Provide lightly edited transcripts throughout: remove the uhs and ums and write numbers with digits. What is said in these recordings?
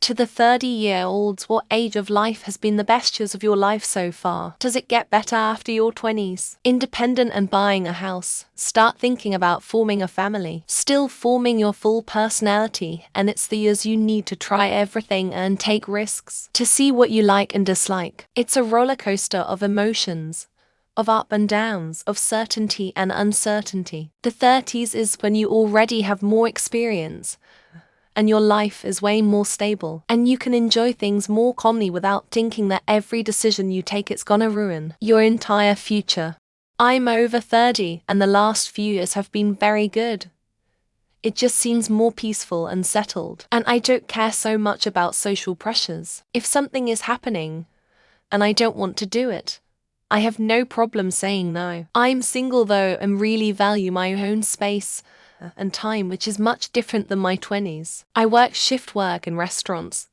To the 30-year-olds, what age of life has been the best years of your life so far? Does it get better after your 20s? Independent and buying a house. Start thinking about forming a family. Still forming your full personality, and it's the years you need to try everything and take risks to see what you like and dislike. It's a roller coaster of emotions, of up and downs, of certainty and uncertainty. The 30s is when you already have more experience, and your life is way more stable, and you can enjoy things more calmly without thinking that every decision you take it's gonna ruin your entire future. I'm over 30, and the last few years have been very good. It just seems more peaceful and settled, and I don't care so much about social pressures. If something is happening, and I don't want to do it, I have no problem saying no. I'm single though and really value my own space and time, which is much different than my 20s. I worked shift work in restaurants,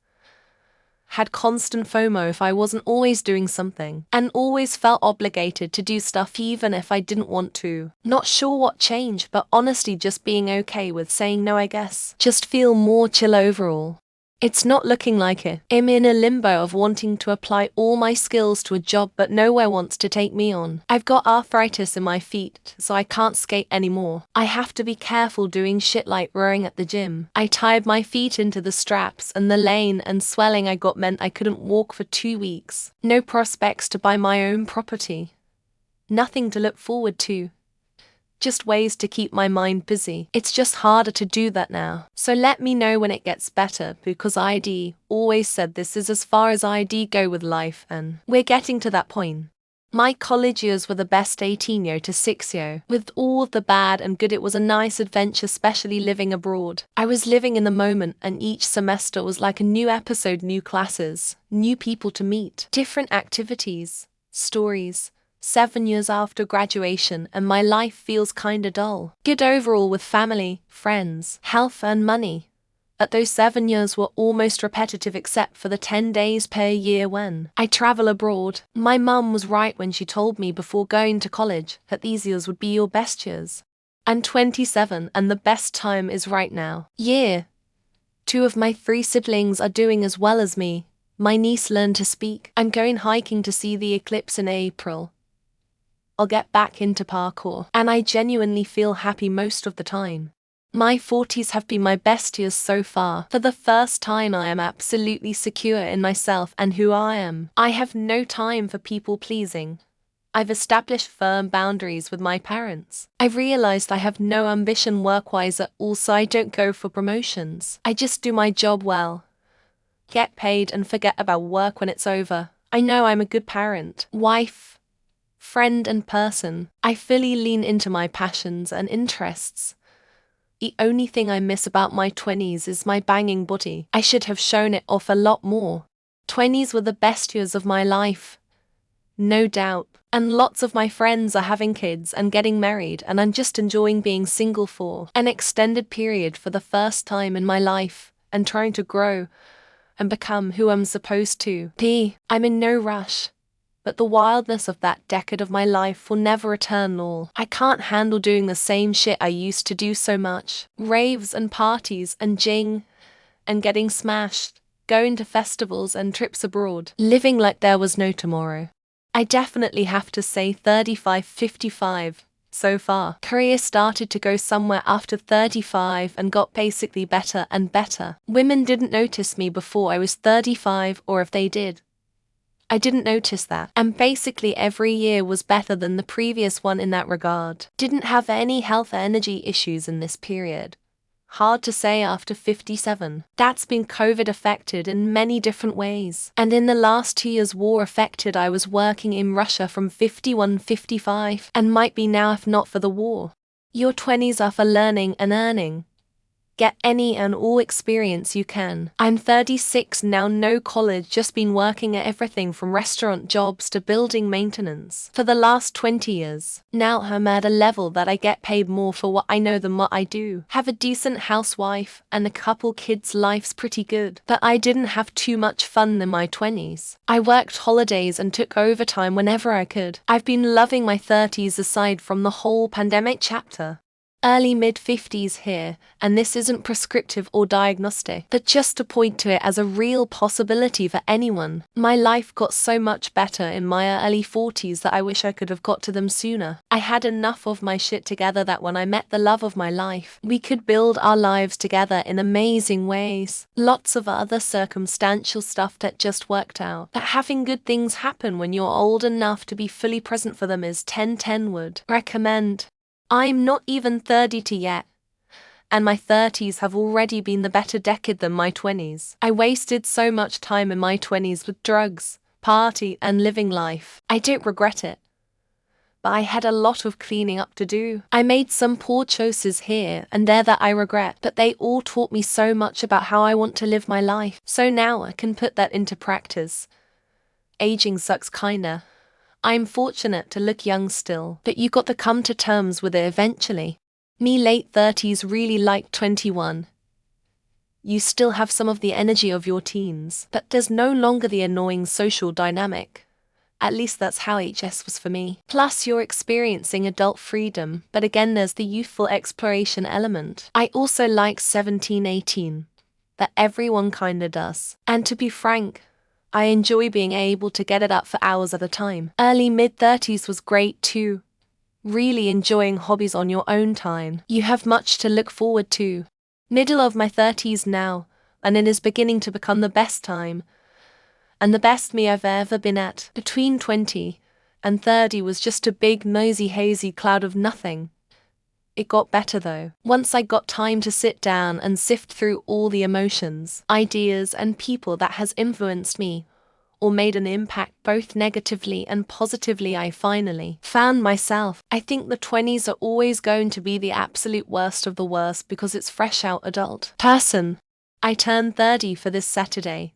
had constant FOMO if I wasn't always doing something, and always felt obligated to do stuff even if I didn't want to. Not sure what changed, but honestly just being okay with saying no, I guess. Just feel more chill overall. It's not looking like it. I'm in a limbo of wanting to apply all my skills to a job but nowhere wants to take me on. I've got arthritis in my feet, so I can't skate anymore. I have to be careful doing shit like rowing at the gym. I tied my feet into the straps, and the lane and swelling I got meant I couldn't walk for 2 weeks. No prospects to buy my own property. Nothing to look forward to. Just ways to keep my mind busy. It's just harder to do that now. So let me know when it gets better, because ID always said this is as far as ID go with life, and we're getting to that point. My college years were the best 18 to 6. With all the bad and good, it was a nice adventure, especially living abroad. I was living in the moment, and each semester was like a new episode, new classes, new people to meet, different activities, stories. 7 years after graduation, and my life feels kinda dull. Good overall with family, friends, health and money. But those 7 years were almost repetitive except for the 10 days per year when I travel abroad. My mum was right when she told me before going to college that these years would be your best years. I'm 27 and the best time is right now. 2 of my 3 siblings are doing as well as me. My niece learned to speak. I'm going hiking to see the eclipse in April. I'll get back into parkour, and I genuinely feel happy most of the time. My 40s have been my best years so far. For the first time I am absolutely secure in myself and who I am. I have no time for people pleasing. I've established firm boundaries with my parents. I've realized I have no ambition work-wise at all, so I don't go for promotions. I just do my job well, get paid and forget about work when it's over. I know I'm a good parent, wife, friend and person. I fully lean into my passions and interests. The only thing I miss about my 20s is my banging body. I should have shown it off a lot more. 20s were the best years of my life, no doubt. And lots of my friends are having kids and getting married, and I'm just enjoying being single for an extended period for the first time in my life, and trying to grow and become who I'm supposed to be. I'm in no rush. But the wildness of that decade of my life will never return all. I can't handle doing the same shit I used to do so much. Raves and parties and jing and getting smashed, going to festivals and trips abroad, living like there was no tomorrow. I definitely have to say 35-55 so far. Career started to go somewhere after 35 and got basically better and better. Women didn't notice me before I was 35, or if they did, I didn't notice that, and basically every year was better than the previous one in that regard. Didn't have any health or energy issues in this period. Hard to say after 57. That's been COVID affected in many different ways. And in the last 2 years war affected. I was working in Russia from 51-55, and might be now if not for the war. Your 20s are for learning and earning. Get any and all experience you can. I'm 36 now, no college, just been working at everything from restaurant jobs to building maintenance for the last 20 years. Now I'm at a level that I get paid more for what I know than what I do. Have a decent housewife and a couple kids, life's pretty good. But I didn't have too much fun in my 20s. I worked holidays and took overtime whenever I could. I've been loving my 30s aside from the whole pandemic chapter. Early mid-50s here, and this isn't prescriptive or diagnostic, but just to point to it as a real possibility for anyone. My life got so much better in my early 40s that I wish I could have got to them sooner. I had enough of my shit together that when I met the love of my life, we could build our lives together in amazing ways. Lots of other circumstantial stuff that just worked out. But having good things happen when you're old enough to be fully present for them is 10/10 would recommend. I'm not even 32 yet, and my 30s have already been the better decade than my 20s. I wasted so much time in my 20s with drugs, party, and living life. I don't regret it, but I had a lot of cleaning up to do. I made some poor choices here and there that I regret, but they all taught me so much about how I want to live my life. So now I can put that into practice. Aging sucks kinda. I'm fortunate to look young still, but you got to come to terms with it eventually. Me late 30s really like 21. You still have some of the energy of your teens, but there's no longer the annoying social dynamic. At least that's how HS was for me. Plus you're experiencing adult freedom, but again there's the youthful exploration element. I also like 17-18. That everyone kinda does. And to be frank, I enjoy being able to get it up for hours at a time. Early mid-30s was great too. Really enjoying hobbies on your own time. You have much to look forward to. Middle of my 30s now, and it is beginning to become the best time. And the best me I've ever been at. Between 20 and 30 was just a big, noisy, hazy cloud of nothing. It got better though. Once I got time to sit down and sift through all the emotions, ideas, and people that has influenced me, or made an impact both negatively and positively, I finally found myself. I think the 20s are always going to be the absolute worst of the worst because it's fresh out adult person. I turned 30 for this Saturday,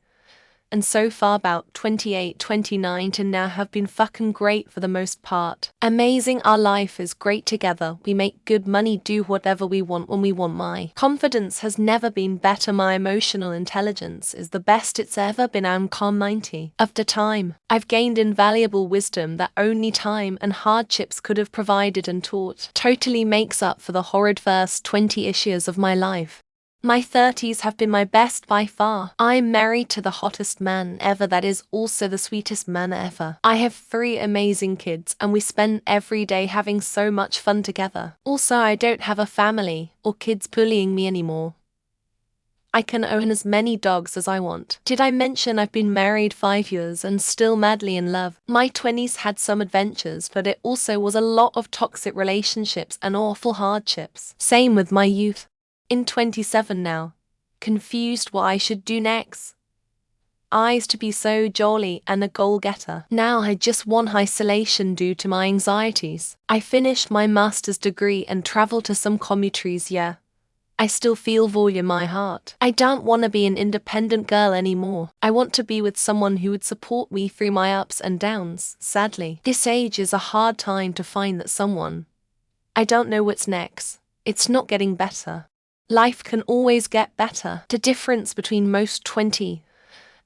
and so far about 28, 29 to now have been fucking great for the most part. Amazing, our life is great together, we make good money, do whatever we want when we want. My confidence has never been better, my emotional intelligence is the best it's ever been. I'm calm 90 of the time. I've gained invaluable wisdom that only time and hardships could have provided and taught. Totally makes up for the horrid first 20-ish years of my life. My 30s have been my best by far. I'm married to the hottest man ever, that is also the sweetest man ever. I have 3 amazing kids and we spend every day having so much fun together. Also, I don't have a family or kids bullying me anymore. I can own as many dogs as I want. Did I mention I've been married 5 years and still madly in love? My 20s had some adventures, but it also was a lot of toxic relationships and awful hardships. Same with my youth. In 27 now, confused what I should do next. Eyes to be so jolly and a goal-getter. Now I just want isolation due to my anxieties. I finished my master's degree and traveled to some countries, yeah. I still feel void in my heart. I don't want to be an independent girl anymore. I want to be with someone who would support me through my ups and downs. Sadly, this age is a hard time to find that someone. I don't know what's next. It's not getting better. Life can always get better. The difference between most 20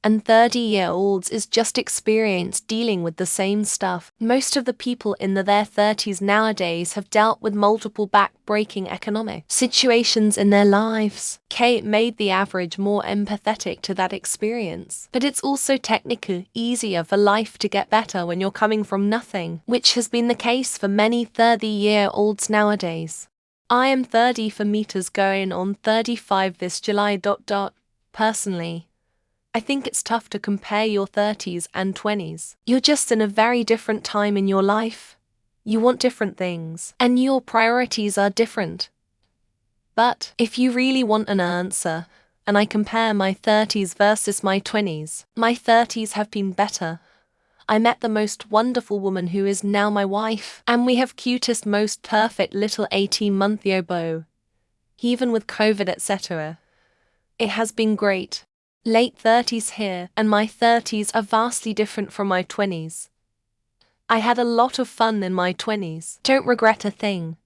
and 30-year-olds is just experience dealing with the same stuff. Most of the people in their 30s nowadays have dealt with multiple back-breaking economic situations in their lives. It made the average more empathetic to that experience. But it's also technically easier for life to get better when you're coming from nothing, which has been the case for many 30-year-olds nowadays. I am 30 for meters, going on 35 this July. Personally, I think it's tough to compare your 30s and 20s. You're just in a very different time in your life. You want different things, and your priorities are different. But if you really want an answer, and I compare my 30s versus my 20s, my 30s have been better. I met the most wonderful woman who is now my wife, and we have cutest, most perfect little 18-month-old beau. Even with COVID etc. It has been great. Late 30s here, and my 30s are vastly different from my 20s. I had a lot of fun in my 20s. Don't regret a thing.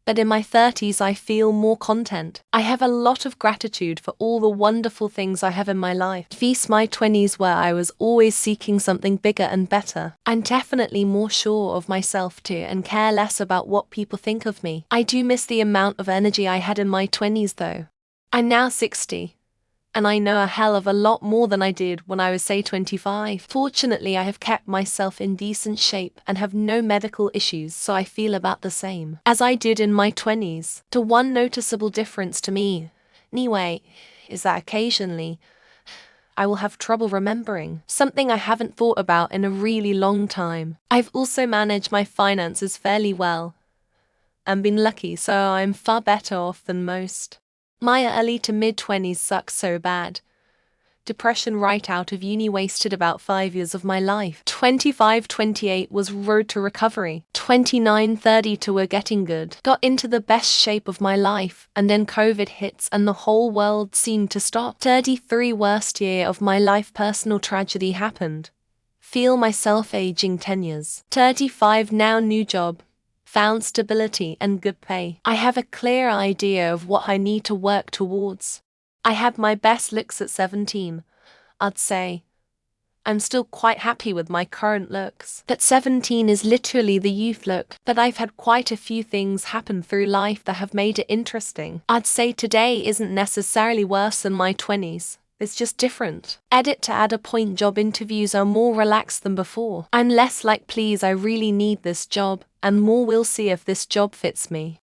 But in my 30s, I feel more content. I have a lot of gratitude for all the wonderful things I have in my life. Feast my 20s where I was always seeking something bigger and better. I'm definitely more sure of myself too and care less about what people think of me. I do miss the amount of energy I had in my 20s though. I'm now 60. And I know a hell of a lot more than I did when I was, say, 25. Fortunately, I have kept myself in decent shape and have no medical issues, so I feel about the same as I did in my 20s. The one noticeable difference to me, anyway, is that occasionally I will have trouble remembering, something I haven't thought about in a really long time. I've also managed my finances fairly well and been lucky, so I'm far better off than most. My early to mid-20s sucked so bad. Depression right out of uni wasted about 5 years of my life. 25-28 was road to recovery. 29-30 to we're getting good. Got into the best shape of my life, and then COVID hits and the whole world seemed to stop. 33 worst year of my life, personal tragedy happened. Feel myself aging 10 years. 35 now, new job. Found stability and good pay. I have a clear idea of what I need to work towards. I had my best looks at 17, I'd say. I'm still quite happy with my current looks. But 17 is literally the youth look. But I've had quite a few things happen through life that have made it interesting. I'd say today isn't necessarily worse than my 20s. It's just different. Edit to add a point: job interviews are more relaxed than before. I'm less like, please, I really need this job, and more, we'll see if this job fits me.